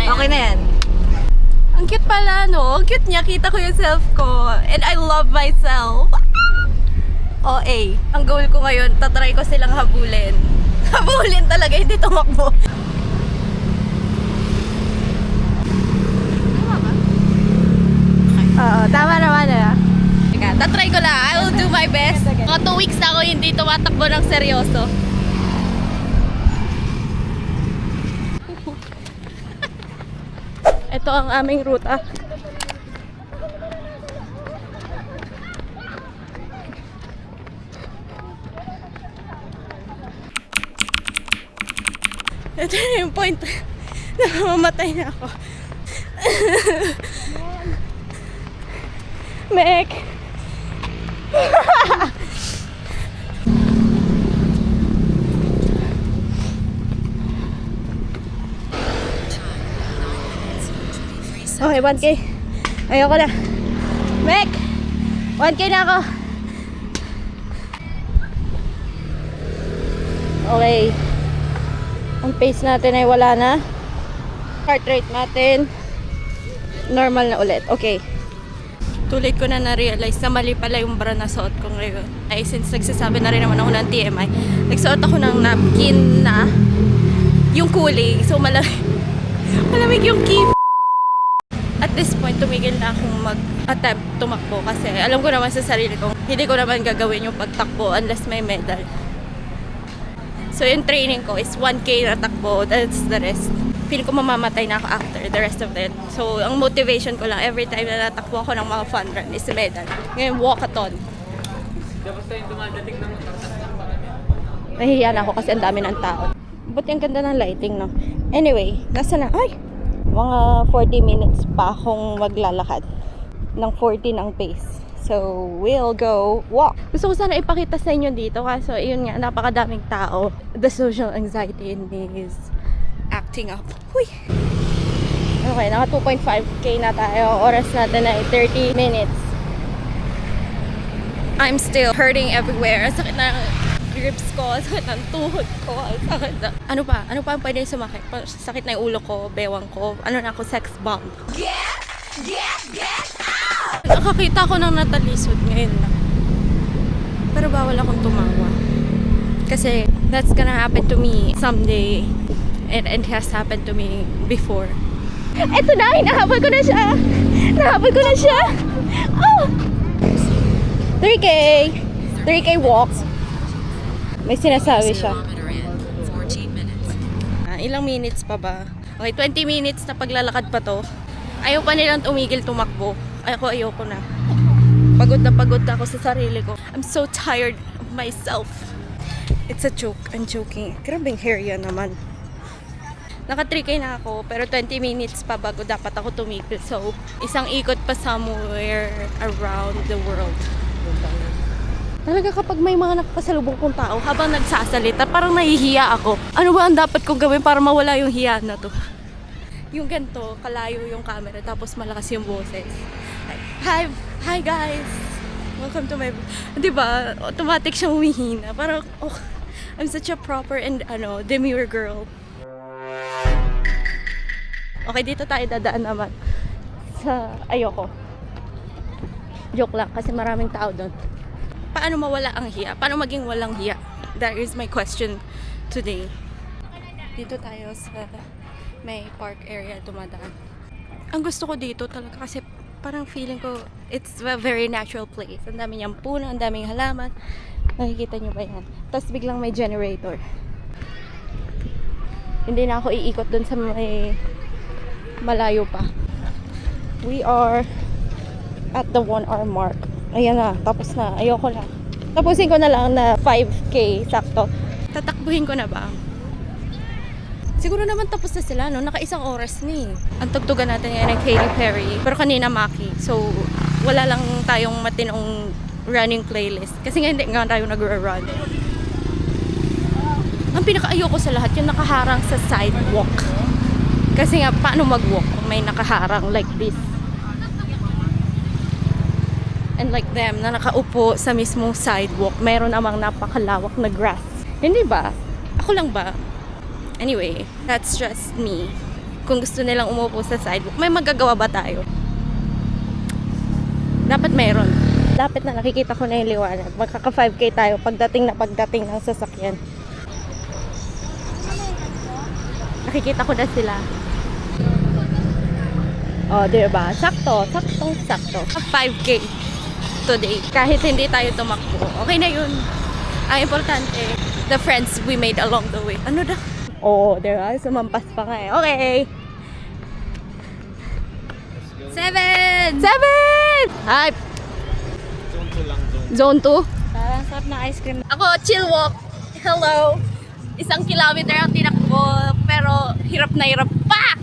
Okay na yan. Ang cute pala, no? Ang cute niya. Kita ko yung self ko. And I love myself. OA. Ang goal ko ngayon, tatry ko silang habulin. Habulin talaga, hindi tumakbo. Tama ba? Oo, tama naman na. Tatry ko lang. I will do my best. Mga 2 weeks na ako hindi tumatakbo ng seryoso. Ito ang aming ruta. Ito na yung point na mamatay na ako. Mek! Okay, 1K. Ayoko na. Mek! 1K na ako. Okay. Ang pace natin ay wala na. Heart rate natin normal na ulit. Okay. Too late ko na na-realize na mali pala yung bra na suot ko ngayon. Ay, since nagsasabi na rin naman ako ng TMI, nagsuot ako ng napkin na yung cooling. So, malamig yung key. At this point, tumigil na akong mag-attempt tumakbo kasi alam ko naman sa sarili ko, hindi ko naman gagawin yung pagtakbo unless may medal. So, yung training ko is 1K na takbo. That's the rest. Feeling ko mamamatay na ako after the rest of it. So, ang motivation ko lang every time na natakbo ako ng mga fun run is medal. Ngayon, walkathon. Basta yung dumadating ng Nahihiya na ako kasi ang dami ng tao. Buti ang ganda ng lighting, no? Anyway, nasa na? Ay! Mga 40 minutes pa akong maglalakad. Ng 40 ng pace. So, we'll go walk. Gusto ko sana ipakita sa inyo dito kaso yun nga, napakadaming tao. The social anxiety in me is acting up. Huy! Okay, naka 2.5k na tayo. Oras natin ay 30 minutes. I'm still hurting everywhere. Ang sakit na ribs ko, ang sakit ng tuhod ko, ang sakit na. Ano pa? Ano pa ang pwede sumakit? Sakit na yung ulo ko, bewang ko. Ano na ako, sex bomb. Nakakita ko ng natalisod ngayon lang. Pero bawal akong tumawa. Kasi that's gonna happen to me someday. And it has happened to me before. Eto na! Hinahabol ko na siya! Nahabol ko na siya! Oh! 3K! 3K walk. May sinasabi siya. Ilang minutes pa ba? Okay, 20 minutes na paglalakad pa to. Ayaw pa nilang tumigil tumakbo. Ayoko na. Pagod na ako sa sarili ko. I'm so tired of myself. It's a joke. I'm joking. Grabing hair yan naman. Naka 3K na ako, pero 20 minutes pa bago dapat ako tumigil. So, isang ikot pa somewhere around the world. Talaga kapag may mga nakapasalubong kong tao habang nagsasalita, parang nahihiya ako. Ano ba ang dapat kong gawin para mawala yung hiya na to? Yung ganito, kalayo yung camera, tapos malakas yung boses. Hi guys! Welcome to my... Diba? Automatic siyang humihina. Parang, I'm such a proper and, demure girl. Okay, dito tayo dadaan naman sa ayoko. Joke lang, kasi maraming tao doon. Paano mawala ang hiya? Paano maging walang hiya? That is my question today. Dito tayo sa may park area dumadaan. Ang gusto ko dito talaga kasi parang feeling ko it's a very natural place. Ang dami niyang puno, ang daming halaman. Nakikita niyo ba yan? Tapos biglang may generator. Hindi na ako iikot dun sa may malayo pa. We are at the 1 hour mark. Ayan na, tapos na. Ayoko na. Tapusin ko na lang na 5K, sakto. Tatakbuhin ko na ba? Siguro naman tapos na sila, no? Naka-isang oras ni. Ang tugtugan natin ngayon ay Katy Perry. Pero kanina Maki. So, wala lang tayong matinong running playlist. Kasi nga hindi nga tayo nag-run. Ang pinaka-ayoko sa lahat, yung nakaharang sa sidewalk. Kasi nga, paano mag-walk kung may nakaharang like this? And like them, na nakaupo sa mismong sidewalk, meron namang napakalawak na grass. Hindi ba? Ako lang ba? Anyway, that's just me. Kung gusto nilang umupo sa sidewalk, may magagawa ba tayo? Dapat meron. Dapat na nakikita ko na yung liwanag. Magkaka 5K tayo pagdating ng sasakyan. Nakikita ko na sila. Oh, diba? Sakto. 5K today. Kahit hindi tayo tumakbo. Okay na yun. Ang importante, the friends we made along the way. Ano da? Oo, diba? Sumampas pa nga eh. Okay. 7! Hi! Zone 2 lang, Zone 2? Parang sarap ng ice cream. Ako, chill walk. Hello. 1 kilometer ang tinakbo, pero hirap na hirap pa!